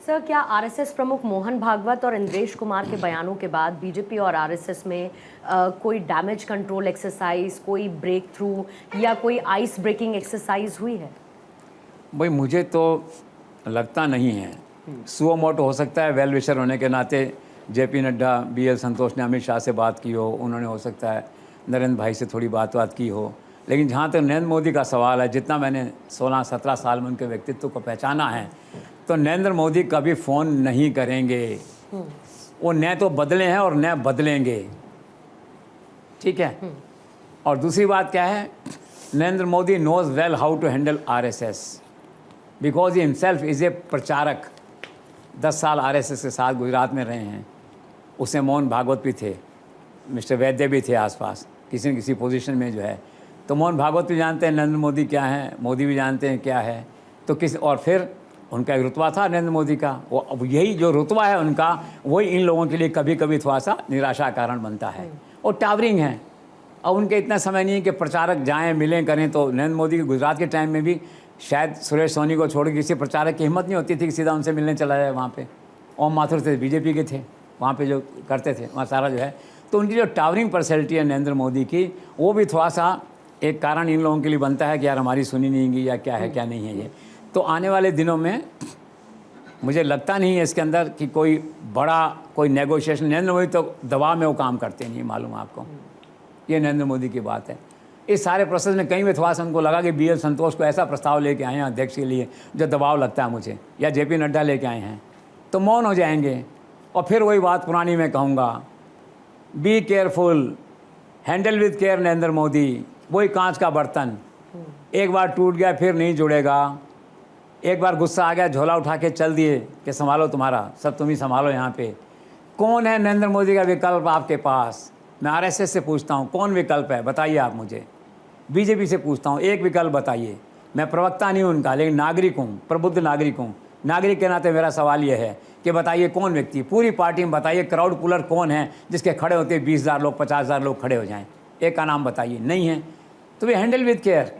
Sir, क्या RSS प्रमुख मोहन भागवत और इंद्रेश कुमार के बयानों के बाद बीजेपी और आरएसएस में कोई डैमेज कंट्रोल एक्सरसाइज, कोई ब्रेक थ्रू या कोई आइस ब्रेकिंग एक्सरसाइज हुई है? भाई मुझे तो लगता नहीं है। सुओ मोटो हो सकता है, वेल विशर होने के नाते जेपी नड्डा, बीएल संतोष ने अमित शाह से बात की हो, उन्होंने हो सकता है नरेंद्र भाई से थोड़ी बात की हो। लेकिन जहाँ तक नरेंद्र मोदी का सवाल है, जितना मैंने 16-17 साल में उनके व्यक्तित्व को पहचाना है, तो नरेंद्र मोदी कभी फ़ोन नहीं करेंगे। वो न तो बदले हैं और न बदलेंगे, ठीक है। और दूसरी बात क्या है, Narendra Modi knows well how to handle RSS because he himself is a pracharak. 10 साल आरएसएस के साथ गुजरात में रहे हैं। उसमें मोहन भागवत भी थे, मिस्टर वैद्य भी थे आसपास किसी न किसी पोजीशन में जो है। तो मोहन भागवत भी जानते हैं नरेंद्र मोदी क्या है, मोदी भी जानते हैं क्या है। तो और फिर उनका एक रुतबा था नरेंद्र मोदी का, वो अब यही जो रुतबा है उनका, वही इन लोगों के लिए कभी कभी थोड़ा सा निराशा का कारण बनता है। और टावरिंग है, अब उनके इतना समय नहीं है कि प्रचारक जाएं मिलें करें। तो नरेंद्र मोदी के गुजरात के टाइम में भी शायद सुरेश सोनी को छोड़ के किसी प्रचारक की हिम्मत नहीं होती थी कि सीधा उनसे मिलने चला जाए। वहाँ पे ओम माथुर थे, बीजेपी के थे, वहाँ पे जो करते थे वहाँ सारा जो है। तो उनकी जो टावरिंग पर्सनैलिटी है नरेंद्र मोदी की, वो भी थोड़ा सा एक कारण इन लोगों के लिए बनता है कि यार हमारी सुनी नहीं गई या क्या है क्या नहीं है ये। तो आने वाले दिनों में मुझे लगता नहीं है इसके अंदर कि कोई बड़ा कोई नेगोशिएशन। नरेंद्र मोदी तो दबाव में वो काम करते नहीं, मालूम आपको, ये नरेंद्र मोदी की बात है। इस सारे प्रोसेस में कहीं भी थोड़ा सा उनको लगा कि बीएल संतोष को ऐसा प्रस्ताव लेके आए हैं अध्यक्ष के लिए जो दबाव लगता है मुझे, या जेपी नड्डा लेके आए हैं, तो मौन हो जाएंगे। और फिर वही बात पुरानी मैं कहूँगा, be careful, handle with care Narendra Modi. वही कांच का बर्तन, एक बार टूट गया फिर नहीं जुड़ेगा। एक बार गुस्सा आ गया, झोला उठा के चल दिए कि संभालो, तुम्हारा सब तुम ही संभालो। यहाँ पे कौन है नरेंद्र मोदी का विकल्प आपके पास? मैं आरएसएस से पूछता हूँ, कौन विकल्प है बताइए आप मुझे। बीजेपी से पूछता हूँ, एक विकल्प बताइए। मैं प्रवक्ता नहीं हूँ उनका, लेकिन नागरिक हूँ, प्रबुद्ध नागरिक हूँ। नागरिक के नाते मेरा सवाल ये है कि बताइए कौन व्यक्ति पूरी पार्टी में, बताइए क्राउड पुलर कौन है जिसके खड़े होते 20,000 लोग, 50,000 लोग खड़े हो जाएं। एक का नाम बताइए, नहीं है। तो वे हैंडल विद केयर।